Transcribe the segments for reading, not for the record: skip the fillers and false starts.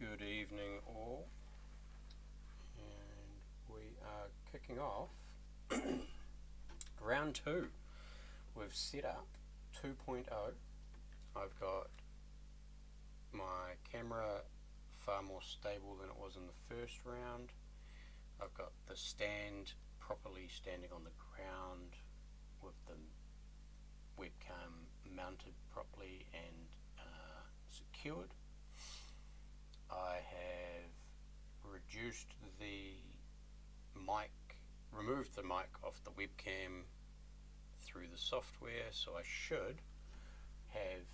Good evening all, and we are kicking off round 2. We've set up 2.0. I've got my camera far more stable than it was in the first round. I've got the stand properly standing on the ground with the webcam mounted properly and secured. I have removed the mic off the webcam through the software, so I should have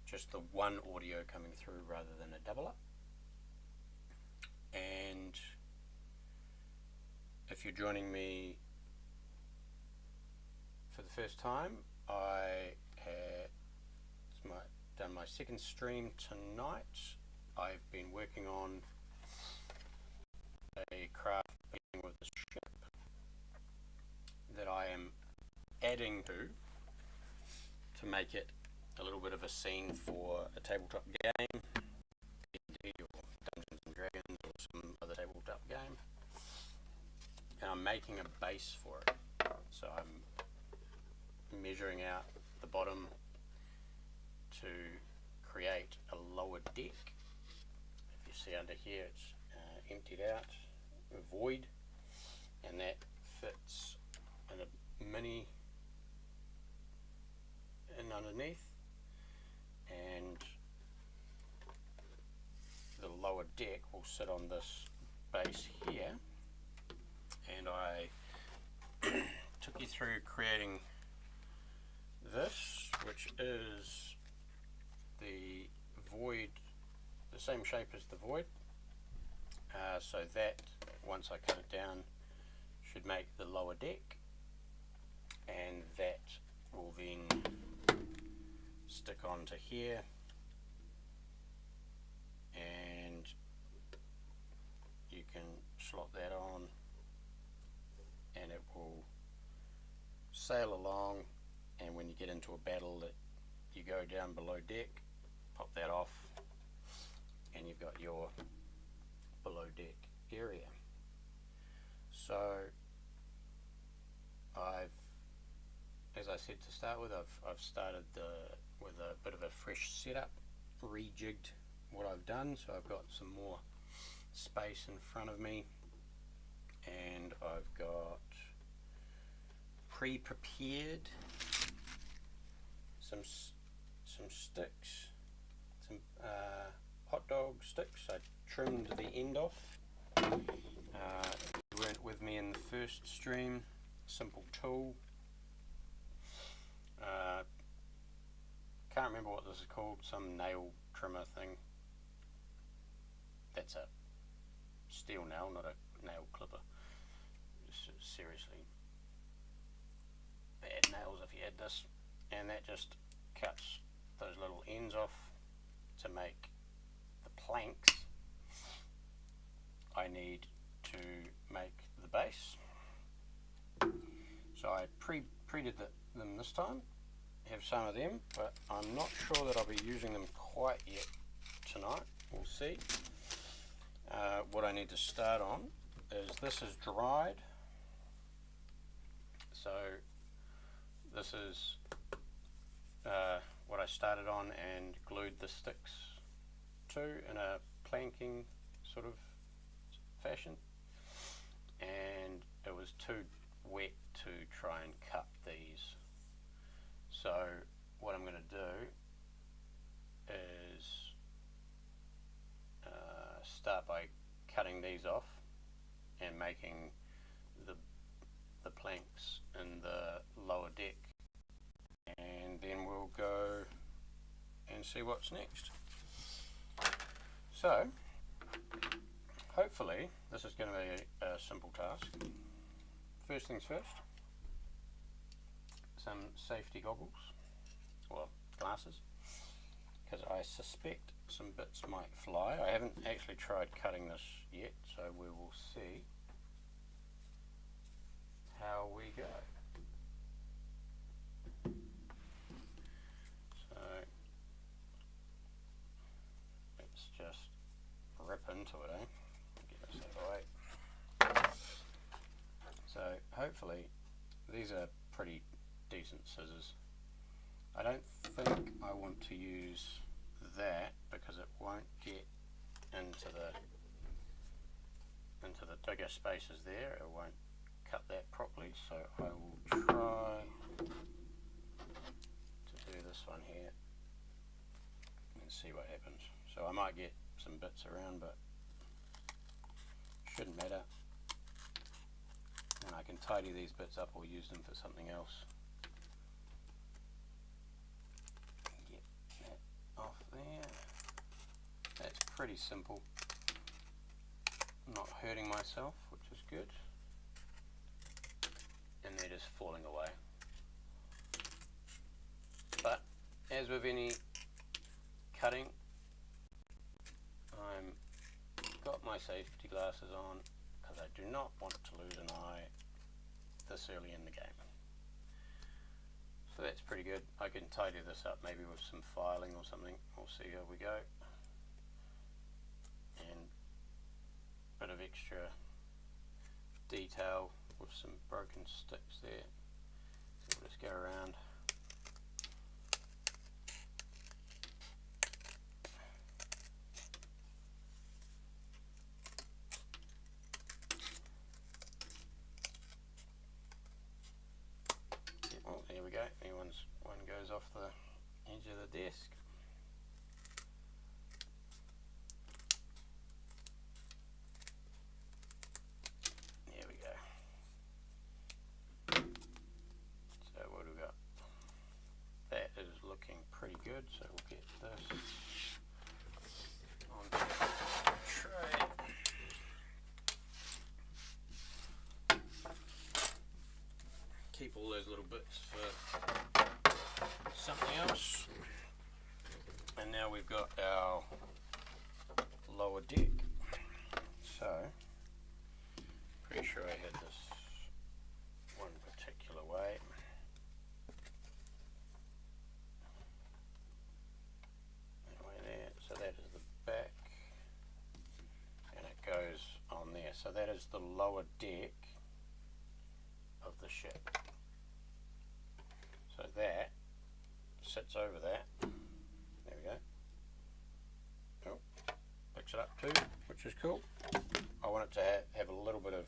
just the one audio coming through rather than a double up. And if you're joining me for the first time, I have done my second stream tonight. I've been working on a craft with a ship that I am adding to make it a little bit of a scene for a tabletop game, D&D or Dungeons and Dragons or some other tabletop game. And I'm making a base for it. So I'm measuring out the bottom to create a lower deck. If you see under here, it's emptied out, a void, and that fits in a mini in underneath, and the lower deck will sit on this base here. And I took you through creating this, which is the void, the same shape as the void, so that once I cut it down should make the lower deck, and that will then stick onto here, and you can slot that on and it will sail along. And when you get into a battle that you go down below deck, pop that off and you've got your below deck area. So as I said to start with, I've started with a bit of a fresh setup, rejigged what I've done, so I've got some more space in front of me, and I've got pre-prepared some sticks, some hot dog sticks. I trimmed the end off. You weren't with me in the first stream. Simple tool. Can't remember what this is called. Some nail trimmer thing. That's a steel nail, not a nail clipper. Seriously, bad nails if you had this. And that just cuts those little ends off to make the planks I need to make the base. So I pre-did them this time. Have some of them, but I'm not sure that I'll be using them quite yet tonight. We'll see. What I need to start on is this is dried. So this is what I started on and glued the sticks to in a planking sort of fashion, and it was too wet to try and cut these. So what I'm going to do is start by cutting these off and making the planks in the lower deck, and then we'll go and see what's next. So hopefully this is going to be a simple task. First things first, some safety goggles, or glasses, because I suspect some bits might fly. I haven't actually tried cutting this yet, so we will see how we go. So let's just rip into it, eh? Get this out of the way. So hopefully these are pretty decent scissors. I don't think I want to use that because it won't get into the bigger spaces there. It won't cut that properly, so I will try to do this one here and see what happens. So I might get some bits around, but shouldn't matter, and I can tidy these bits up or use them for something else. Get that off there. That's pretty simple. I'm not hurting myself, which is good, and they're just falling away. But as with any cutting, I'm got my safety glasses on because I do not want to lose an eye this early in the game. So that's pretty good. I can tidy this up maybe with some filing or something. We'll see how we go. And a bit of extra detail with some broken sticks there. So we'll just go around. Oh, there we go. One goes off the edge of the desk. There we go. So what do we got? That is looking pretty good. So we'll get this onto the tray. Keep all those little bits for something else. And now we've got our lower deck. So, pretty sure I had this one particular way. That way there. So that is the back. And it goes on there. So that is the lower deck of the ship. So that sits over that. There we go. Oh, picks it up too, which is cool. I want it to have a little bit of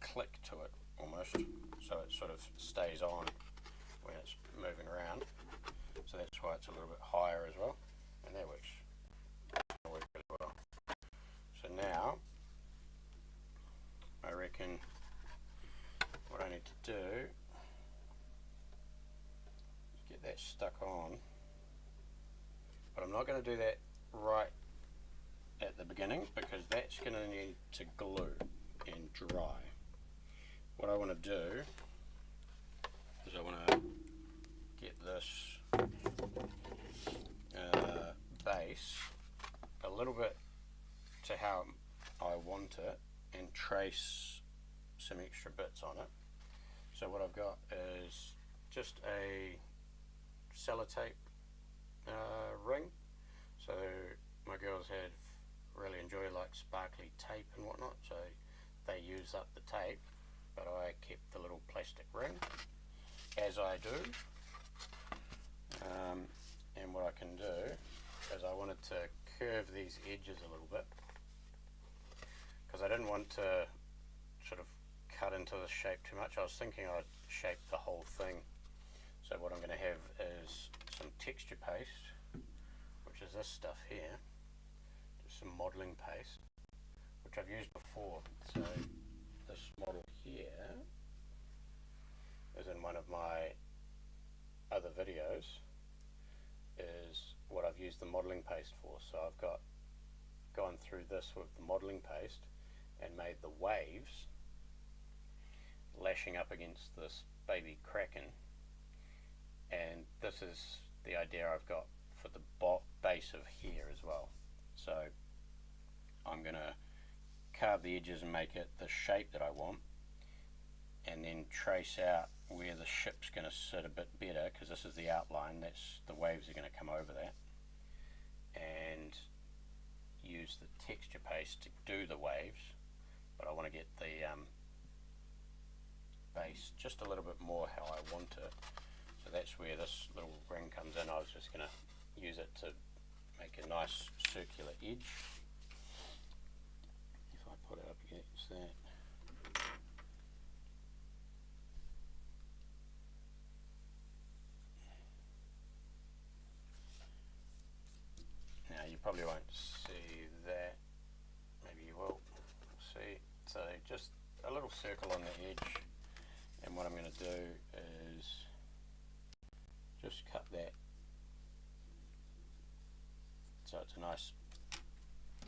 click to it almost, so it sort of stays on when it's moving around. So that's why it's a little bit higher as well, and that works really well. So now I reckon what I need to do is get that stuck on, but I'm not going to do that right at the beginning because that's going to need to glue and dry. What I want to do is I want to get this base a little bit to how I want it and trace some extra bits on it. So what I've got is just a sellotape ring. So my girls have really enjoyed like sparkly tape and whatnot, so they use up the tape, but I kept the little plastic ring, as I do. And what I can do is I wanted to curve these edges a little bit because I didn't want to sort of cut into the shape too much. I was thinking I'd shape the whole thing. So what I'm going to have is some texture paste, which is this stuff here, just some modelling paste, which I've used before. So this model here is in one of my other videos, is what I've used the modelling paste for. So I've gone through this with the modelling paste and made the waves lashing up against this baby kraken, and this is the idea I've got for the base of here as well. So I'm going to carve the edges and make it the shape that I want, and then trace out where the ship's going to sit a bit better, because this is the outline, that's the waves are going to come over that, and use the texture paste to do the waves, but I want to get the base just a little bit more how I want it. So that's where this little ring comes in. I was just going to use it to make a nice circular edge. If I put it up against that. Now you probably won't see that, maybe you will see. So just a little circle on the edge, and what I'm going to do is just cut that so it's a nice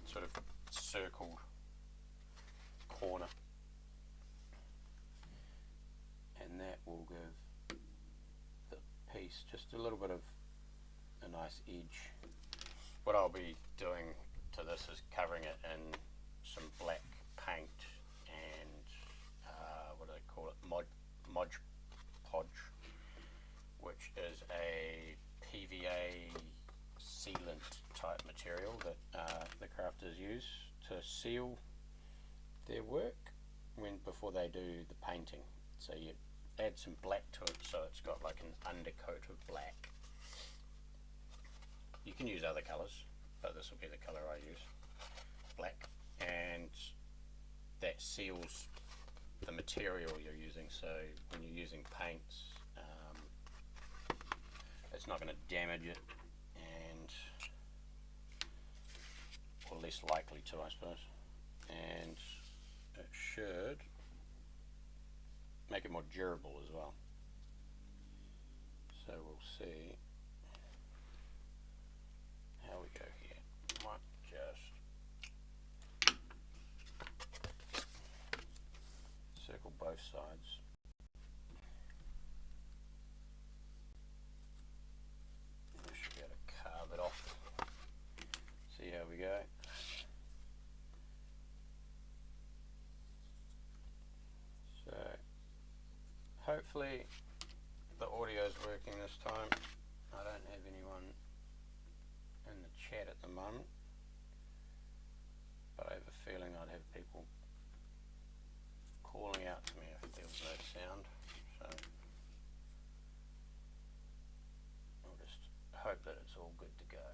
sort of circled corner, and that will give the piece just a little bit of a nice edge. What I'll be doing to this is covering it in some black paint and what do they call it, Mod Podge, which is a PVA sealant type material that the crafters use to seal their work before they do the painting. So you add some black to it so it's got like an undercoat of black. You can use other colours, but this will be the colour I use, black, and that seals the material you're using. So when you're using paints, it's not going to damage it, and or less likely to, I suppose, and it should make it more durable as well. So we'll see how we go here. Might just circle both sides. We should be able to carve it off. See how we go. So hopefully the audio is working this time. I don't have anyone in the chat at the moment, but I have a feeling I'd have people calling out to me if there was no sound. So I'll just hope that it's all good to go.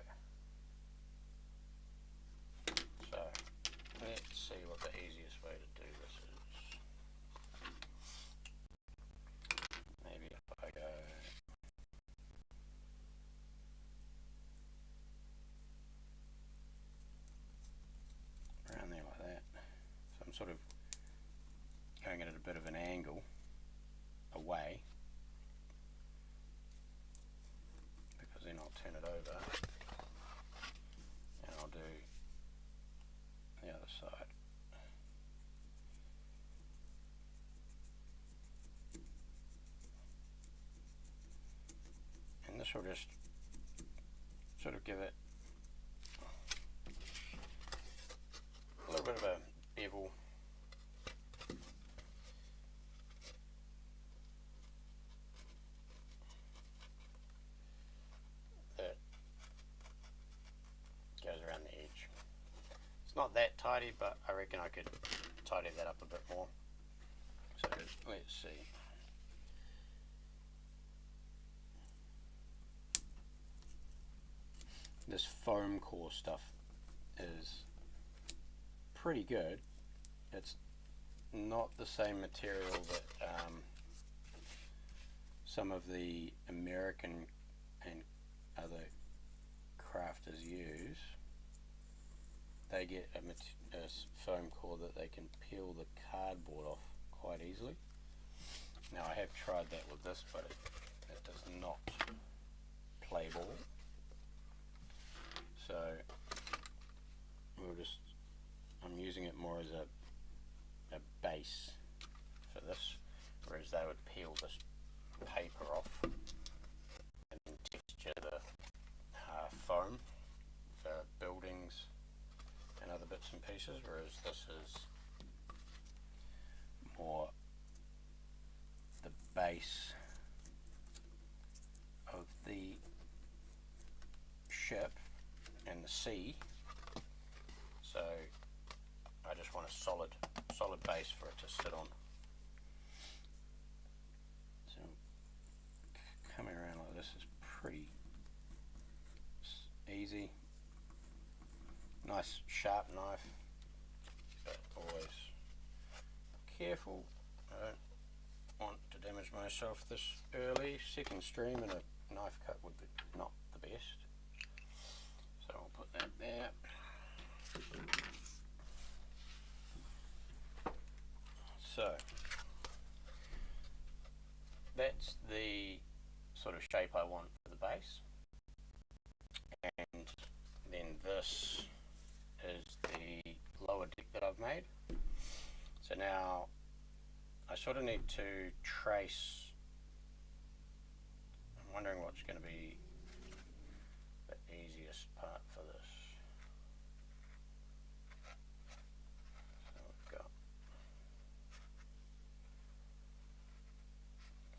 So let's see what the easiest way to do this is. Maybe if I go around there like that. So I'm sort of going at a bit of an angle away, because then I'll turn it over and I'll do the other side. And this will just sort of give it a little bit of a bevel. That goes around the edge. It's not that tidy, but I reckon I could tidy that up a bit more. So let's see. This foam core stuff is pretty good. It's not the same material that some of the American and other crafters use. They get a foam core that they can peel the cardboard off quite easily. Now I have tried that with this, but it does not play ball. So I'm using it more as a base for this, whereas they would peel this paper off and then texture the foam for buildings and other bits and pieces, whereas this is more the base of the ship and the sea, solid base for it to sit on. So coming around like this is pretty easy. Nice sharp knife, but always careful. I don't want to damage myself this early. Second stream and a knife cut would be not the best. So I'll put that there. So that's the sort of shape I want for the base, and then this is the lower deck that I've made. So now I sort of need to trace. I'm wondering what's going to be the easiest part for this. So I've got,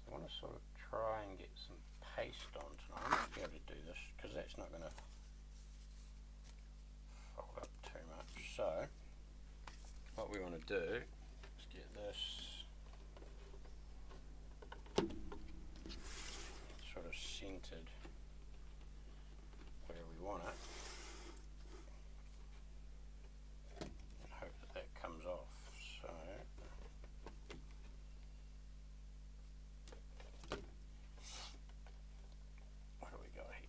I want to sort of try and get some paste on tonight. I might be able to do this because that's not going to fold up too much. So what we want to do is get this sort of centered where we want it, and hope that that comes off. So what do we got here?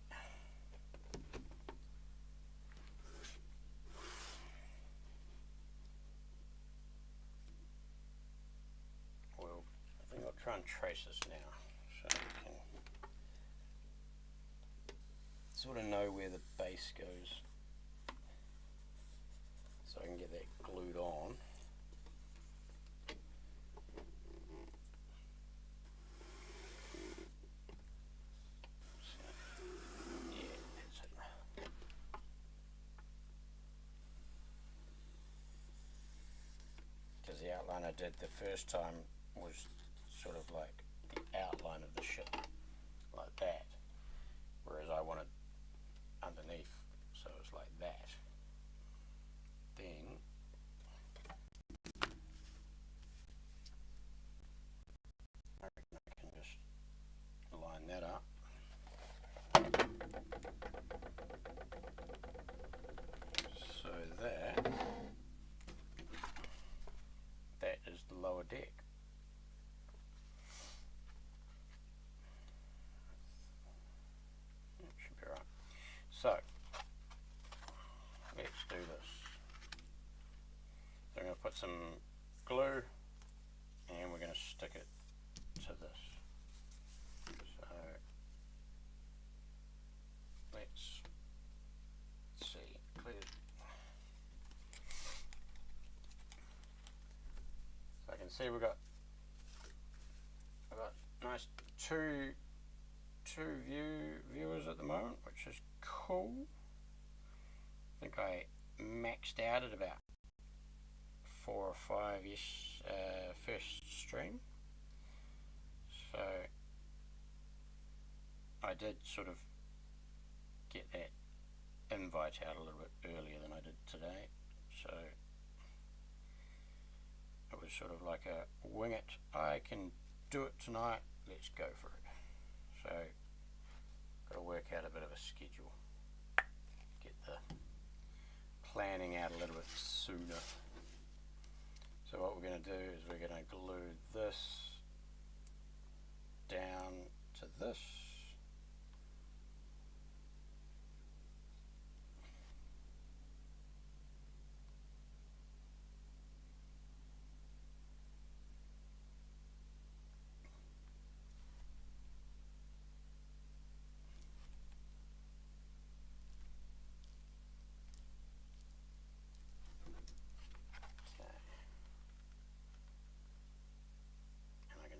Well, I think I'll try and trace this now, so I can sort of know where the base goes, so I can get that glued on. So, yeah, that's it. Because the outline I did the first time was sort of like the outline of the ship, like that, whereas I wanted underneath, so it's like that. Then I reckon I can just line that up. So that is the lower deck. That should be right. So let's do this. So I'm going to put some glue and we're going to stick it to this. So let's see. Clear. So I can see I've got nice two viewers at the moment, which is cool. I think I maxed out at about 4 or 5-ish first stream. So I did sort of get that invite out a little bit earlier than I did today. So it was sort of like a wing it, I can do it tonight, let's go for it. So got to work out a bit of a schedule, get the planning out a little bit sooner. So what we're going to do is we're going to glue this down to this.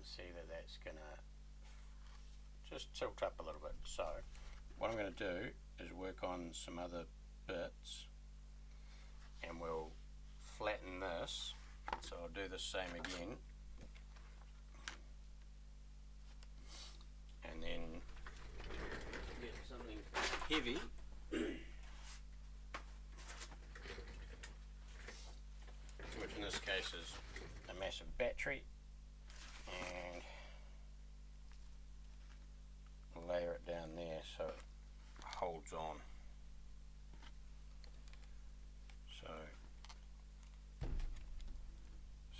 See that that's going to just tilt up a little bit. So what I'm going to do is work on some other bits and we'll flatten this. So I'll do the same again and then get something heavy which in this is a massive battery, and layer it down there so it holds on. So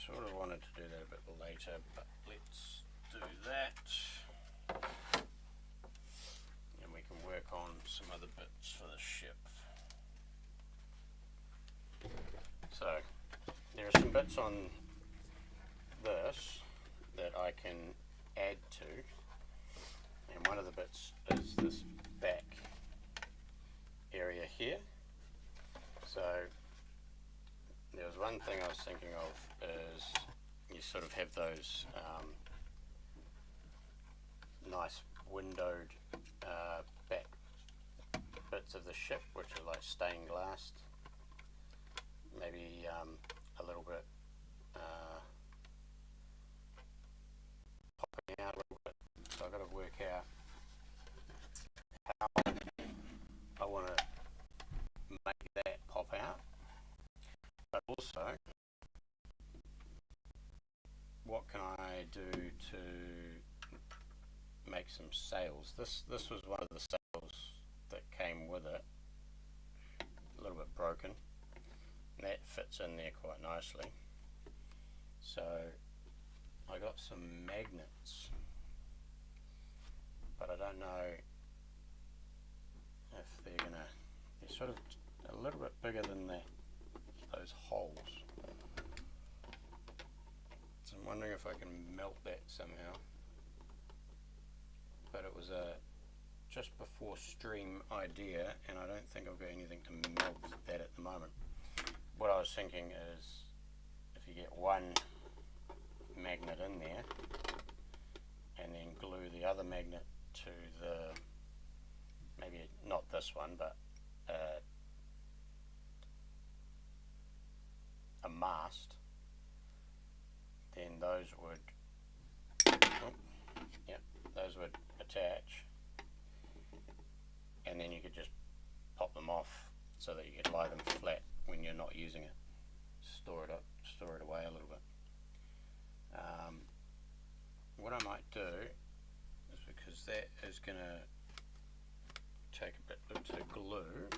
sort of wanted to do that a bit later, but let's do that, and we can work on some other bits for the ship. So there are some bits on this that I can add to, and one of the bits is this back area here. So there was one thing I was thinking of, is you sort of have those nice windowed back bits of the ship which are like stained glass, maybe a little bit popping out a little bit. So I've got to work out how I want to make that pop out, but also what can I do to make some sails. This was one of the sails that came with it, a little bit broken, and that fits in there quite nicely. So I got some magnets, but I don't know if they're sort of a little bit bigger than those holes. So I'm wondering if I can melt that somehow. But it was a just before stream idea, and I don't think I've got anything to melt that at the moment. What I was thinking is, if you get one magnet in there and then glue the other magnet to the, maybe not this one, but a mast, then those would, those would attach, and then you could just pop them off so that you could lie them flat when you're not using it. Store it away a little bit. What I might do is, because that is going to take a bit to glue,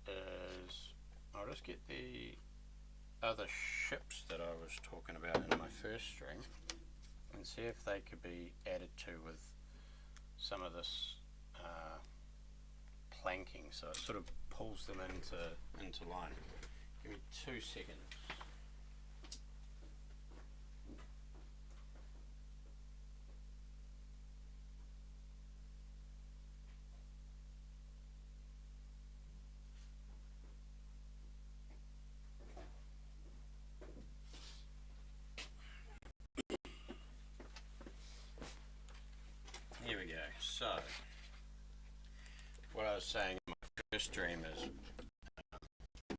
is I'll just get the other ships that I was talking about in my first stream and see if they could be added to with some of this planking, so it sort of pulls them into line. Give me 2 seconds. Here we go. So what I was saying in my first stream is you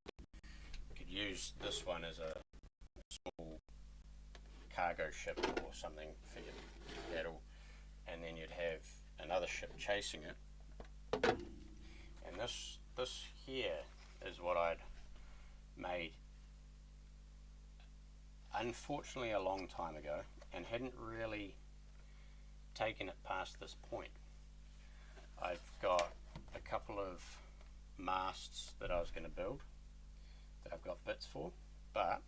could use this one as a small cargo ship or something for your paddle, and then you'd have another ship chasing it, and this here is what I'd made unfortunately a long time ago and hadn't really taken it past this point. I've got a couple of masts that I was going to build that I've got bits for, but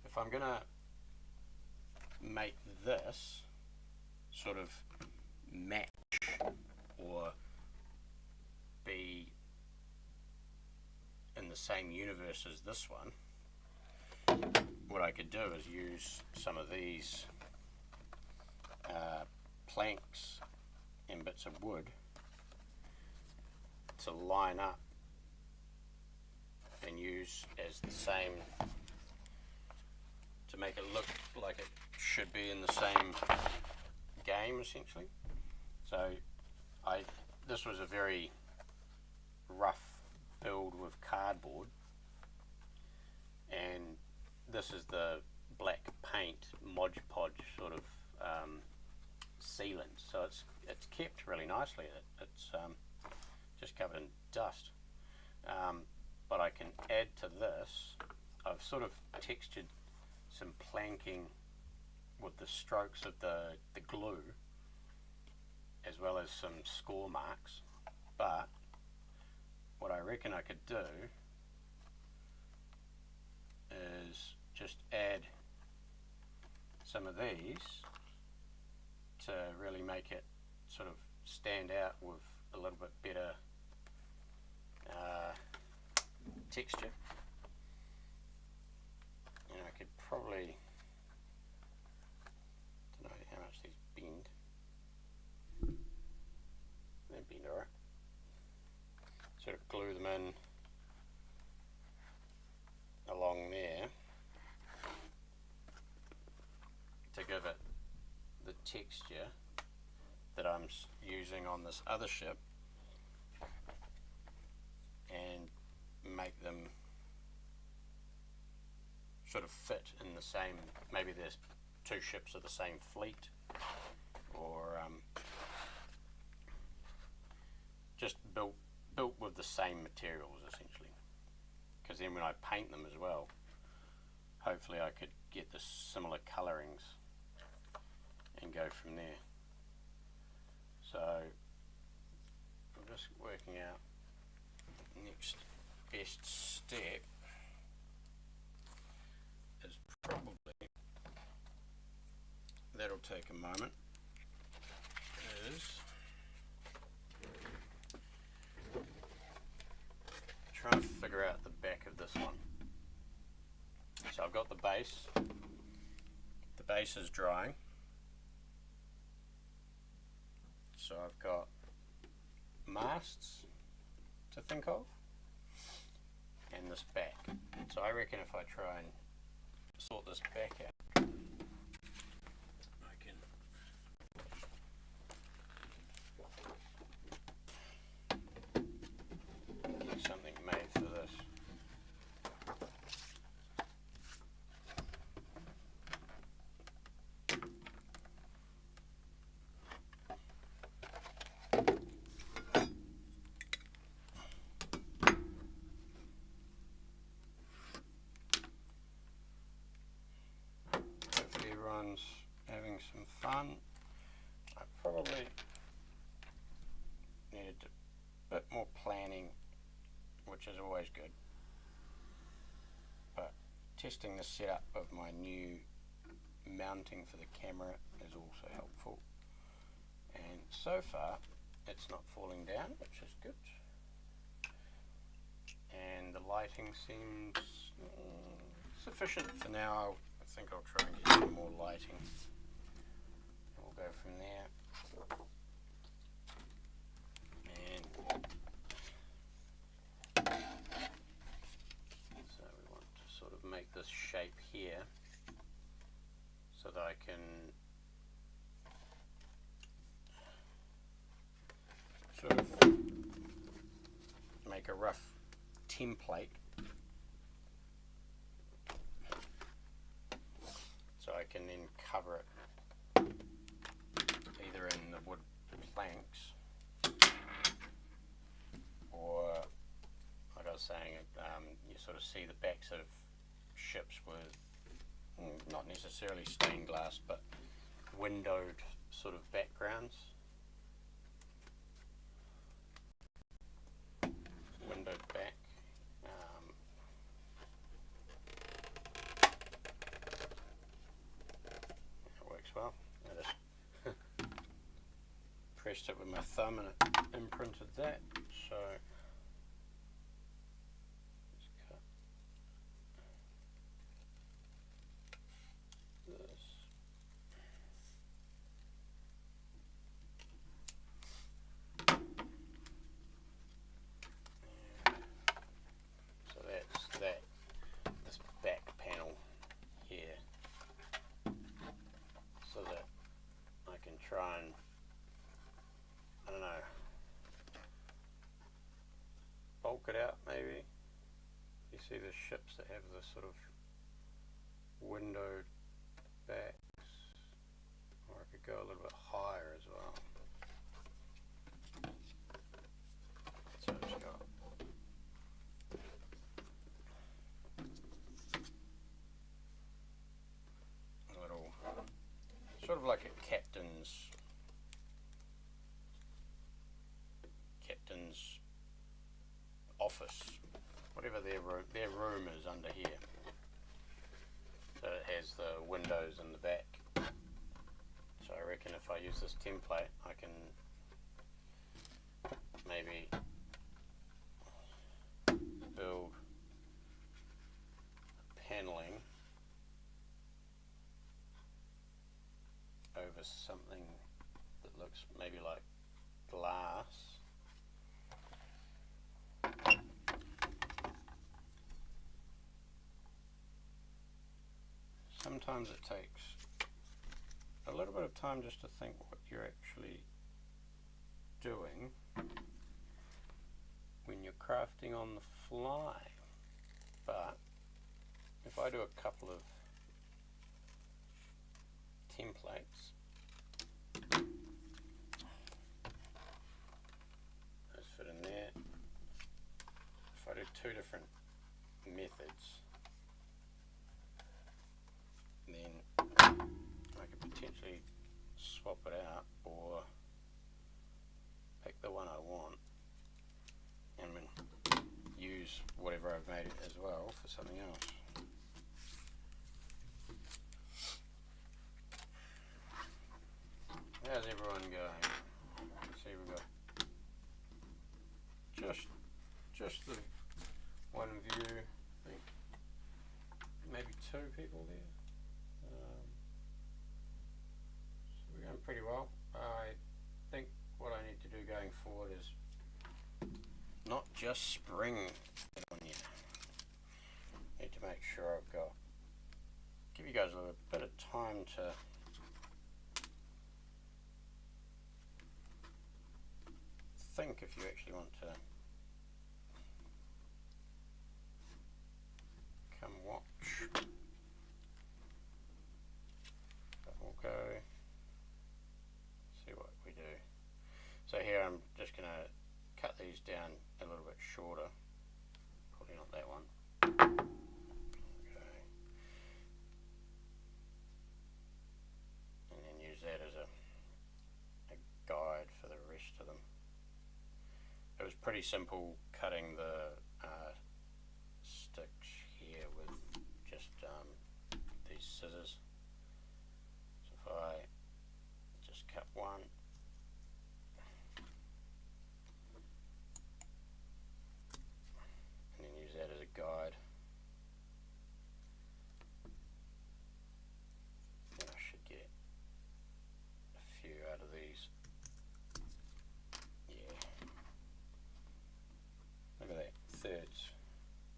if I'm going to make this sort of match or be in the same universe as this one, what I could do is use some of these planks and bits of wood to line up and use as the same, to make it look like it should be in the same game essentially. So this was a very rough build with cardboard, and this is the black paint Mod Podge sort of sealant, so it's kept really nicely. It's just covered in dust, but I can add to this I've sort of textured some planking with the strokes of the glue, as well as some score marks. But what I reckon I could do is just add some of these to really make it sort of stand out with a little bit better texture. And I could probably, don't know how much these bend. They bend alright. Sort of glue them in along there to give it the texture that I'm using on this other ship, and make them sort of fit in the same, maybe there's two ships of the same fleet, or just built with the same materials essentially, because then when I paint them as well, hopefully I could get the similar colorings and go from there. So I'm just working out the next best step is probably, that'll take a moment, is trying to figure out the back of this one. So I've got the base is drying, so I've got masts to think of and this back. So I reckon if I try and sort this back out, I can get something made for this. Everyone's having some fun. I probably needed a bit more planning, which is always good, but testing the setup of my new mounting for the camera is also helpful, and so far it's not falling down, which is good, and the lighting seems sufficient for now. I think I'll try and get some more lighting, and we'll go from there. And so we want to sort of make this shape here so that I can sort of make a rough template, so I can then cover it either in the wood planks, or like I was saying, you sort of see the backs of ships with not necessarily stained glass but windowed sort of backgrounds. Windowed back. That works well. I just pressed it with my thumb and it imprinted that. So let's cut this. So that's that. This back panel here, so that I can try and, I don't know, bulk it out maybe. You see the ships that have this sort of windowed backs, or I could go a little bit higher as well. So it's got office, whatever their room is under here. So it has the windows in the back. So I reckon if I use this template, I can maybe build paneling over something that looks maybe like glass. Sometimes it takes a little bit of time just to think what you're actually doing when you're crafting on the fly. But if I do a couple of templates, those fit in there. If I do two different methods, then I could potentially swap it out or pick the one I want and then use whatever I've made it as well for something else. How's everyone going? Let's see, we've got just the one view, I think maybe two people there. So we're going pretty well. I think what I need to do going forward is not just spring it on you. I need to make sure I've got, give you guys a bit of time to think if you actually want to come watch. But we'll go see what we do. So here I'm just going to cut these down a little bit shorter, probably not that one. Okay. And then use that as a guide for the rest of them. It was pretty simple cutting the sticks here with just these scissors. So if I just cut one, and then use that as a guide, then I should get a few out of these. Yeah. Look at that, thirds.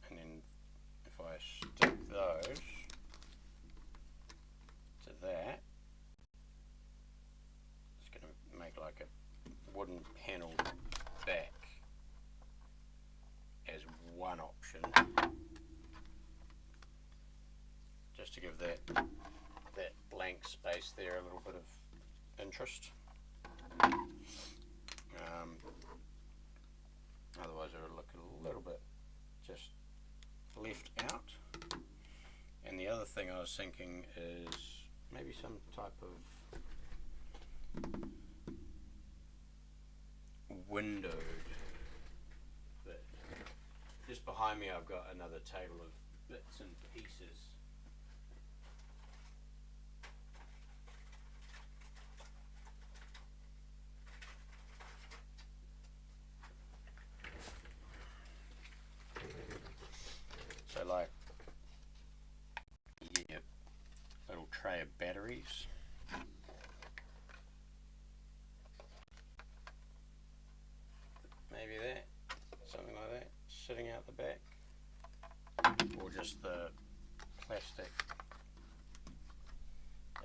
And then if I stick those to that, it's going to make like a wooden panel back as one option, just to give that blank space there a little bit of interest. Otherwise it would look a little bit just left out. And the other thing I was thinking is maybe some type of windowed bit. Just behind me I've got another table of bits and pieces. So like your little tray of batteries. Maybe that, something like that, sitting out the back. Or just the plastic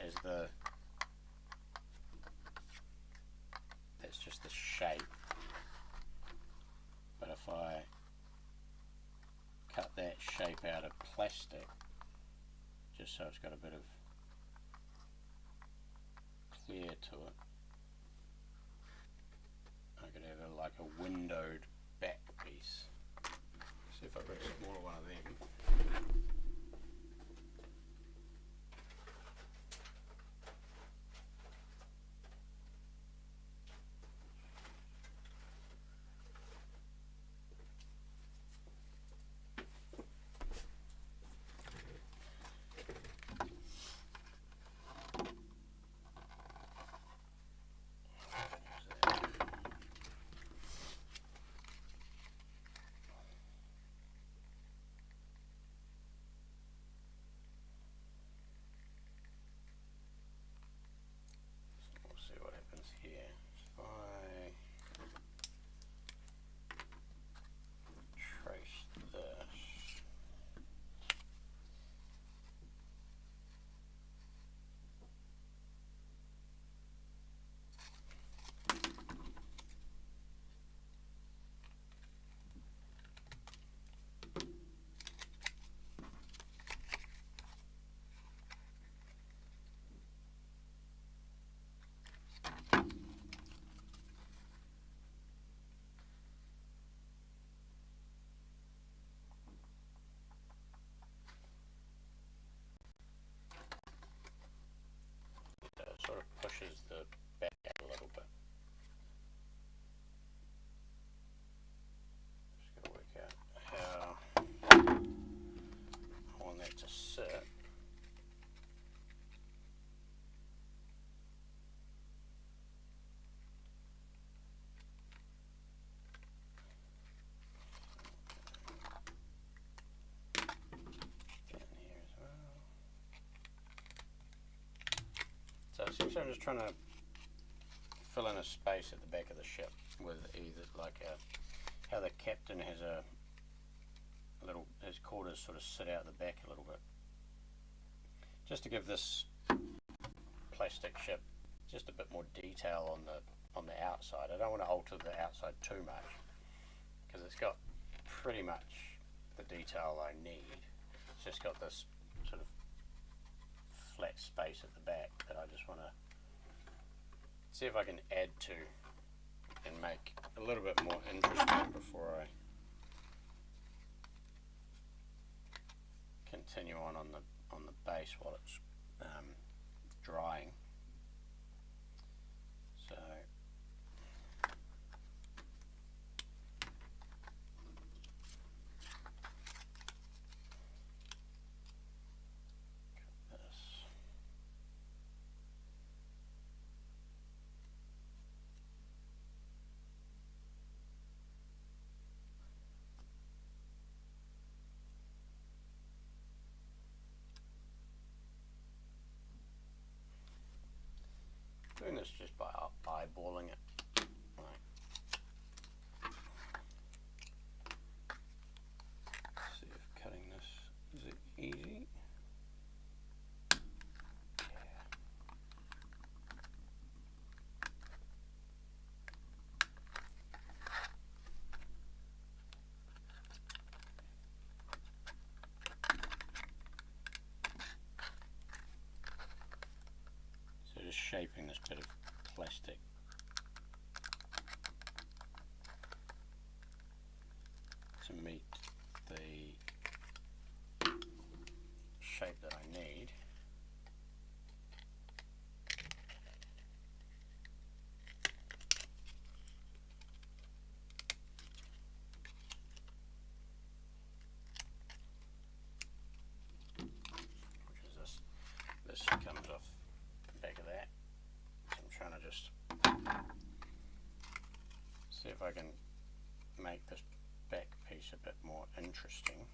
as that's just the shape. But if I cut that shape out of plastic, just so it's got a bit of clear to it, I could have like a windowed back piece. See if I've got a smaller one of them. Basically I'm just trying to fill in a space at the back of the ship with either like how the captain has a little, his quarters sort of sit out the back a little bit, just to give this plastic ship just a bit more detail on the outside. I don't want to alter the outside too much because it's got pretty much the detail I need. It's just got this sort of flat space at the back that I just want to see if I can add to and make a little bit more interesting before I continue on the base while it's drying. So cut this. Doing this just by eyeballing it. Right. See if cutting this is easy. Yeah. So just shaping this bit of plastic to meet the shape that I need. Which is this. This comes off the back of that. So I'm trying to just see if I can make this back piece a bit more interesting.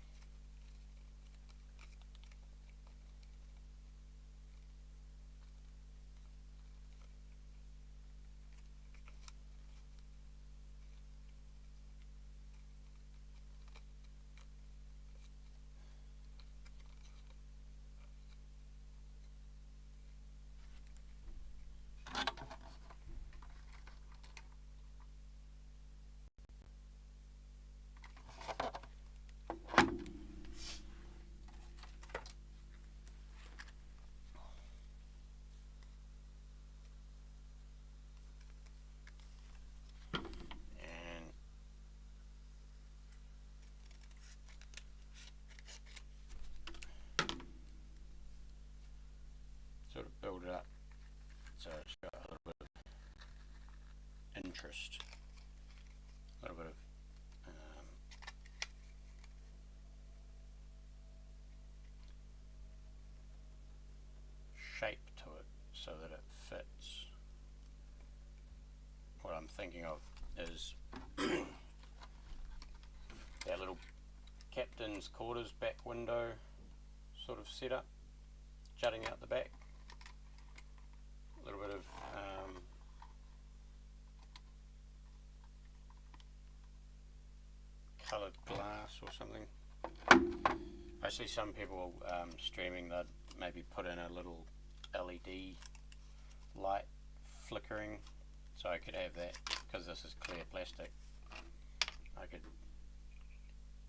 Sort of build it up so it's got a little bit of interest, a little bit of shape to it so that it fits. What I'm thinking of is that little captain's quarters back window sort of setup, jutting out the back. A little bit of coloured glass or something. I see some people streaming that maybe put in a little LED light flickering, so I could have that because this is clear plastic. I could,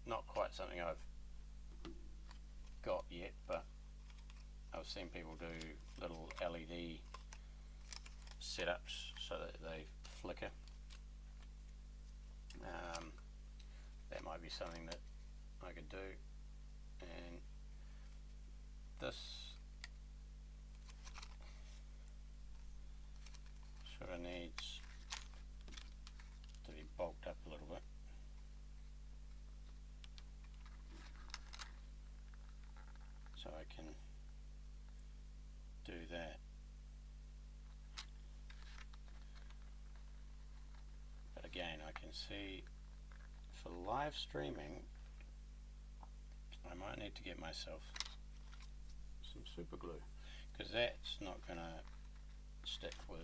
not quite something I've got yet, but I've seen people do little LED setups so that they flicker. That might be something that I could do. And this sort of needs to be bulked up a little bit. So I can do that. But again, I can see for live streaming I might need to get myself some super glue, because that's not going to stick with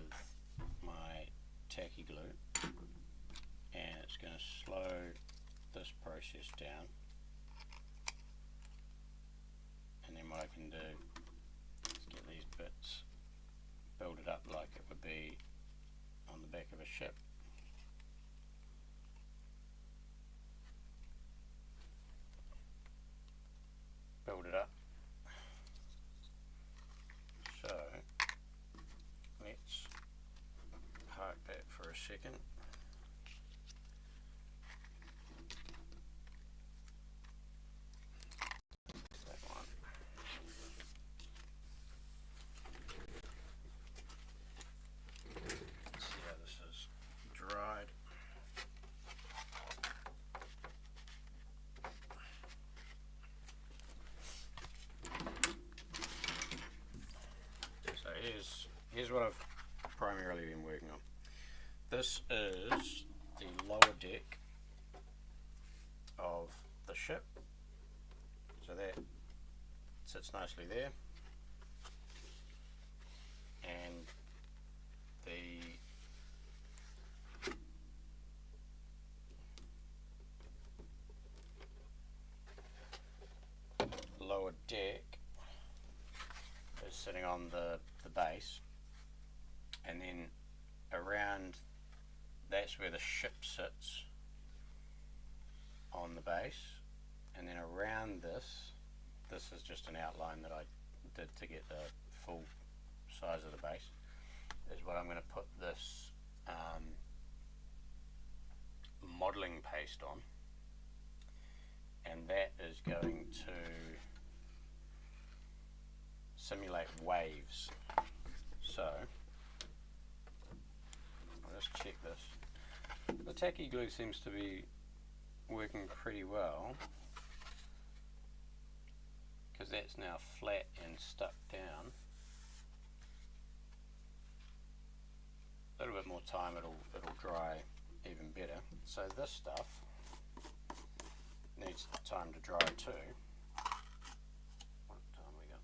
my tacky glue, and it's going to slow this process down. And then what I can do is get these bits, build it up like it would be on the back of a ship. Build it up. So let's park that for a second. That one. Let's see how this is dried. Here's what I've primarily been working on. This is the lower deck of the ship. So that sits nicely there. And the lower deck is sitting on the base. And then around, that's where the ship sits on the base, and then around this is just an outline that I did to get the full size of the base, is what I'm going to put this modelling paste on, and that is going to simulate waves. So I'll just check this. The tacky glue seems to be working pretty well, because that's now flat and stuck down. A little bit more time, it'll dry even better. So this stuff needs time to dry too. What time we got?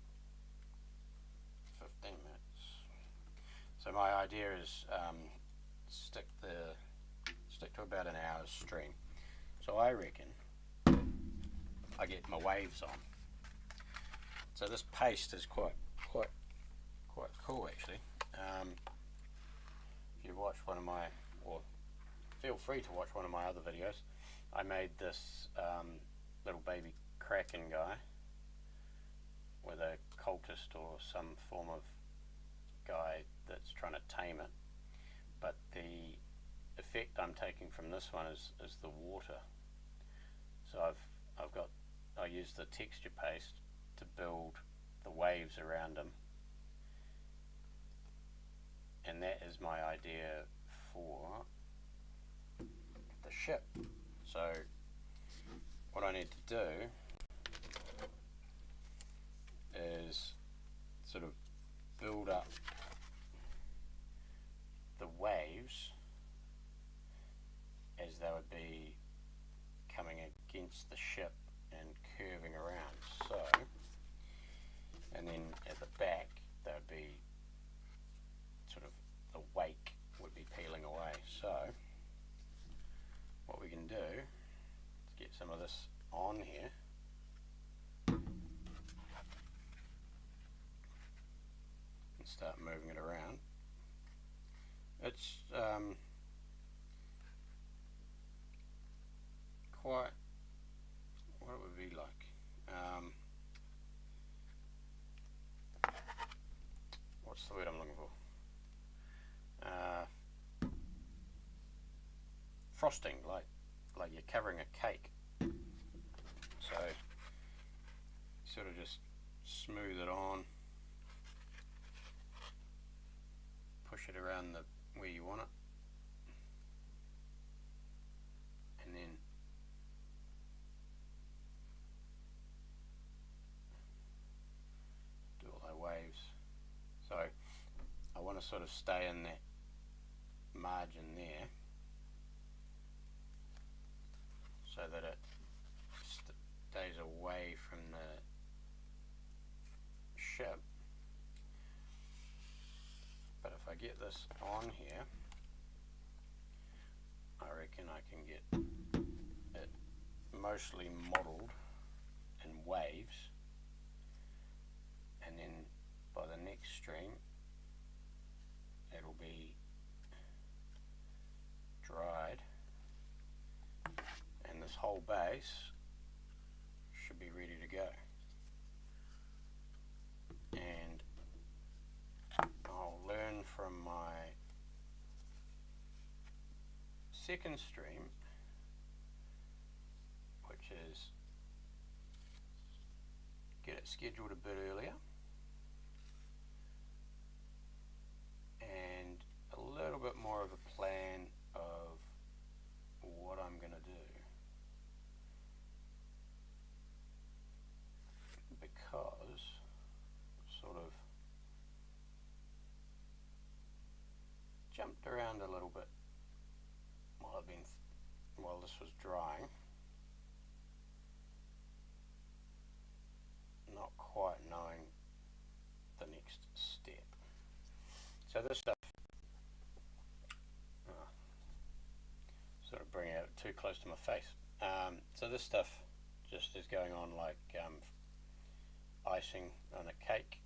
15 minutes. So my idea is stick to about an hour's stream. So I reckon I get my waves on. So this paste is quite cool actually. If you watch one of my, or feel free to watch one of my other videos, I made this little baby kraken guy with a cultist or some form of guy that's trying to tame it. But the effect I'm taking from this one is the water. So I used the texture paste to build the waves around them, and that is my idea for the ship. So what I need to do is sort of build up the waves as they would be coming against the ship and curving around. So, and then at the back they would be sort of, the wake would be peeling away. So what we can do is get some of this on here. And start moving it around. It's quite what it would be like. What's the word I'm looking for? Frosting, like you're covering a cake. So sort of just smooth it on, push it around where you want it, and then do all the waves. So I want to sort of stay in that margin there, so that it stays away from the ship. But if I get this on here, I reckon I can get it mostly modelled in waves, and then by the next stream it'll be dried, and this whole base should be ready to go. And I'll learn from my second stream, which is get it scheduled a bit earlier and a little bit more of a plan of what I'm going to do, because sort of jumped around a little bit while this was drying, not quite knowing the next step. So this stuff, sort of bring it too close to my face. So this stuff just is going on like icing on a cake.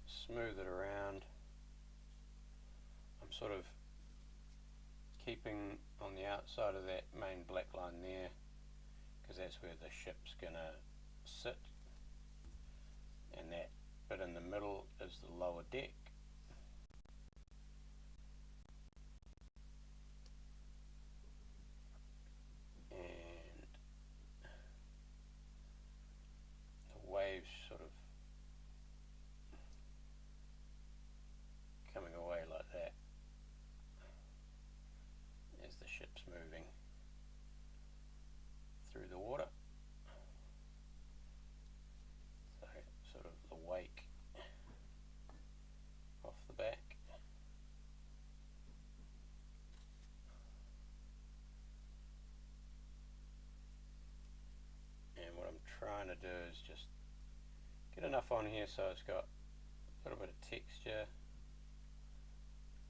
Smooth it around. I'm sort of keeping on the outside of that main black line there, because that's where the ship's gonna sit, and that bit in the middle is the lower deck. And the waves sort of coming away like that as the ship's moving through the water. So sort of the wake off the back. And what I'm trying to do is just get enough on here so it's got a little bit of texture,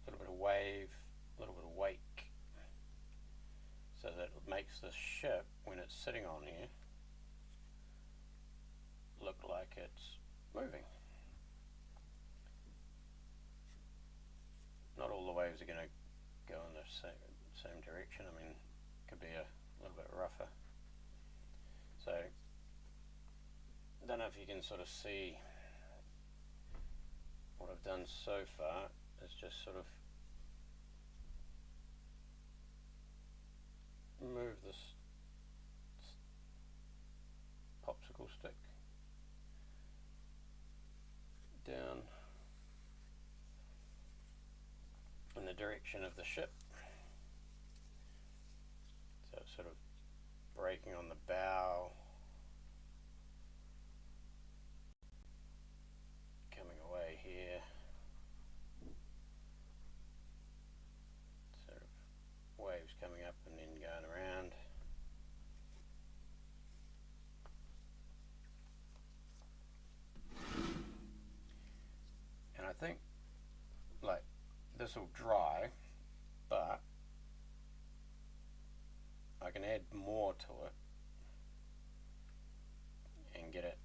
a little bit of wave, a little bit of wake, so that it makes the ship, when it's sitting on here, look like it's moving. Not all the waves are going to go in the same direction. I mean, it could be a little bit rougher. So, I don't know if you can sort of see what I've done so far is just sort of move this popsicle stick down in the direction of the ship, so it's sort of breaking on the bow, coming away here, sort of waves coming up and then going around. And I think like this will dry, but I can add more to it and get it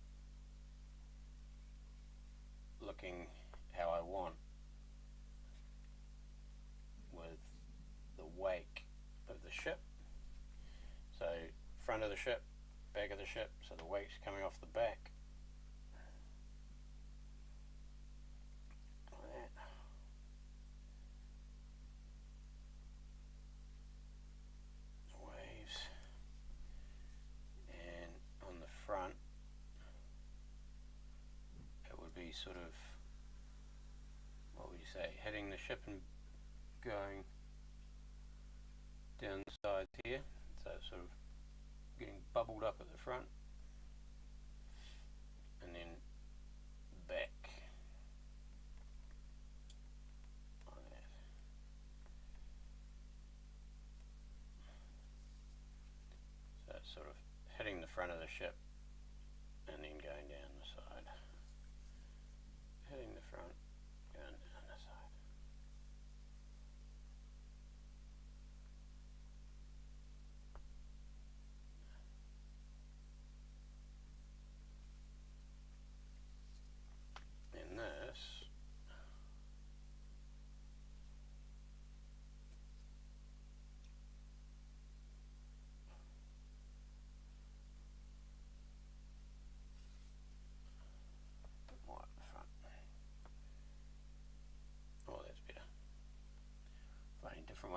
looking how I want, with the wake of the ship. So front of the ship, back of the ship, so the wake's coming off the back. Like that. Waves. And on the front it would be sort of, what would you say, hitting the ship and going down the sides here, so it's sort of getting bubbled up at the front and then back like that. So it's sort of hitting the front of the ship and then going down the side.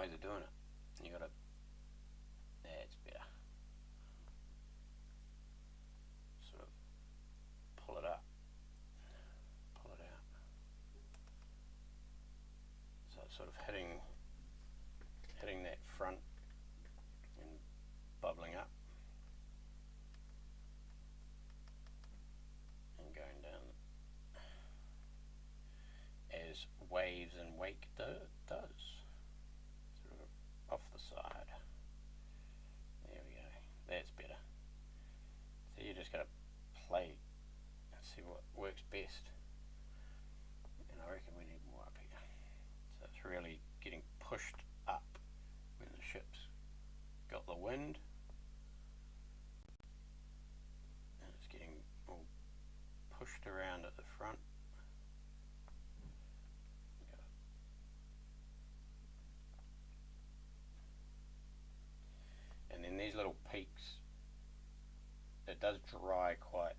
ways of doing it. You gotta, it's better. Sort of pull it up, pull it out. So it's sort of hitting that front and bubbling up and going down as waves and wake does, sort of off the side. There we go, that's better. So you just gotta play and see what works best, and I reckon we need more up here. So it's really getting pushed up when the ship's got the wind, and it's getting all pushed around at the front. And then these little peaks, it does dry quite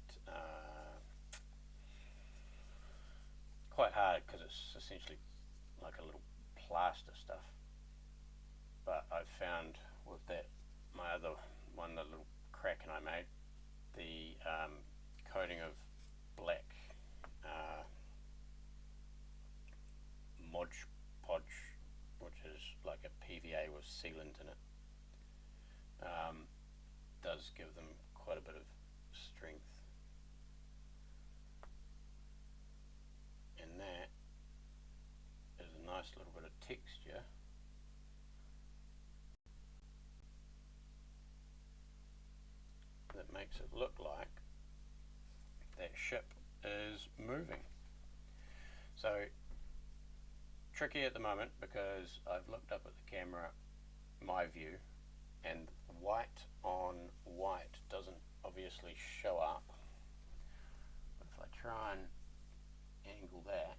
hard because it's essentially like a little plaster stuff. But I've found with that, my other one, the little kraken I made, the coating of black Mod Podge, which is like a PVA with sealant in it, does give them quite a bit of strength. And that is a nice little bit of texture. That makes it look like that ship is moving. So tricky at the moment because I've looked up at the camera, my view, and white on white doesn't obviously show up. But if I try and angle that,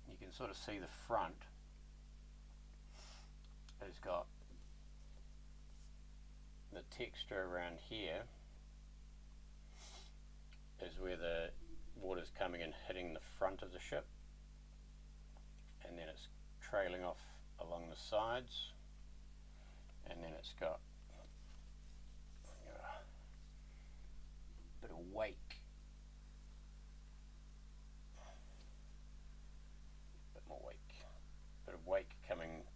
you can sort of see the front has got the texture around here is where the water's coming and hitting the front of the ship, and then it's trailing off along the sides, and then it's got a bit of wake, bit more wake, bit of wake coming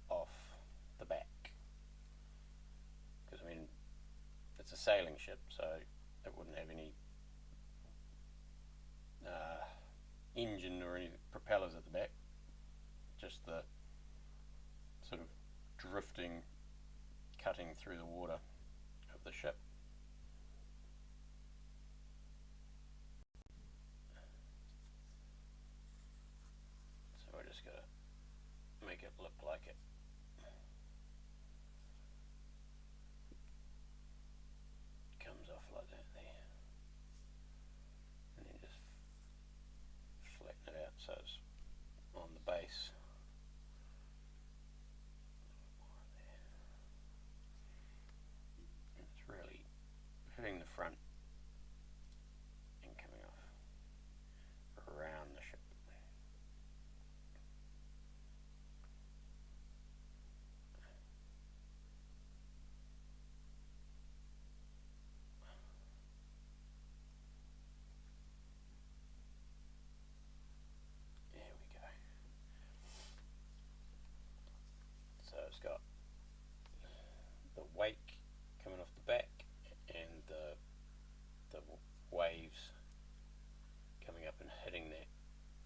off the back, because I mean it's a sailing ship, so it wouldn't have any engine or any propellers at the back, just the sort of drifting, cutting through the water of the ship. So we're just going to make it look like it. Comes off like that there. And then just flatten it out so it's on the base. And it's really hitting the front and coming off around the ship. It's got the wake coming off the back and the waves coming up and hitting that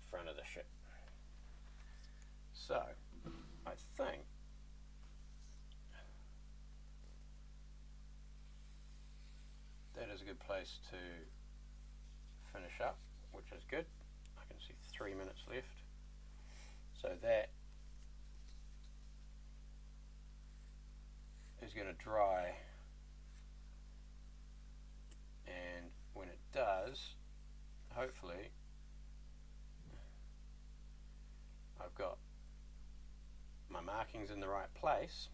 front of the ship. So I think that is a good place to finish up, which is good. I can see 3 minutes left. So that is going to dry, and when it does, hopefully I've got my markings in the right place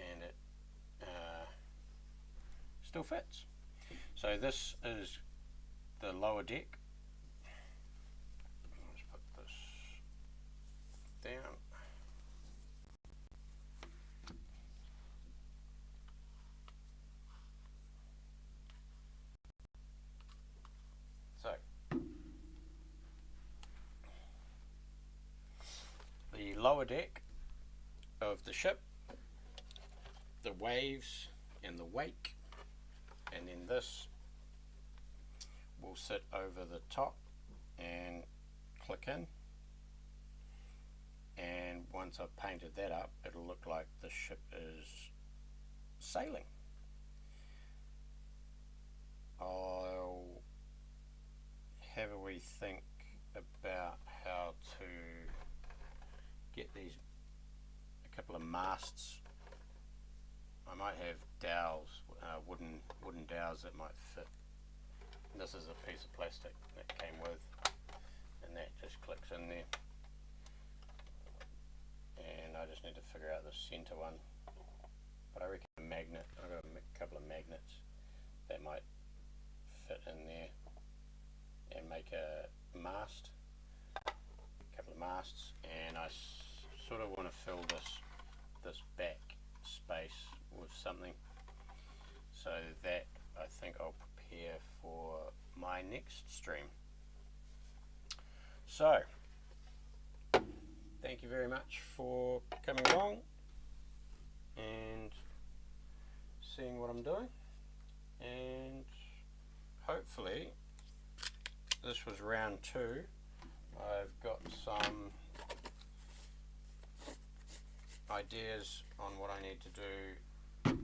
and it still fits. So this is the lower deck. Let's put this lower deck of the ship, the waves and the wake, and then this will sit over the top and click in, and once I've painted that up, it'll look like the ship is sailing. I'll have a wee think about how to get these, a couple of masts. I might have dowels, wooden dowels that might fit. This is a piece of plastic that came with, and that just clicks in there. And I just need to figure out the center one. But I reckon a magnet, I've got a couple of magnets that might fit in there and make a mast, a couple of masts, and I sort of want to fill this back space with something, so that I think I'll prepare for my next stream. So thank you very much for coming along and seeing what I'm doing, and hopefully this was round 2. I've got some ideas on what I need to do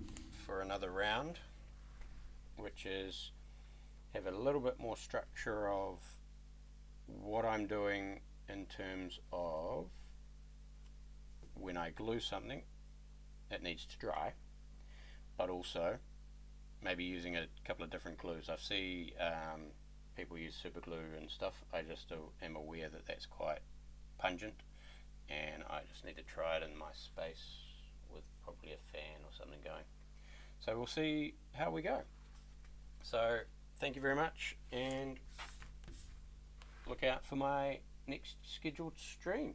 for another round, which is have a little bit more structure of what I'm doing in terms of when I glue something, it needs to dry, but also maybe using a couple of different glues. I see people use super glue and stuff. I just am aware that that's quite pungent, and I just need to try it in my space with probably a fan or something going. So we'll see how we go. So thank you very much, and look out for my next scheduled stream.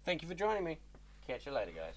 Thank you for joining me. Catch you later, guys.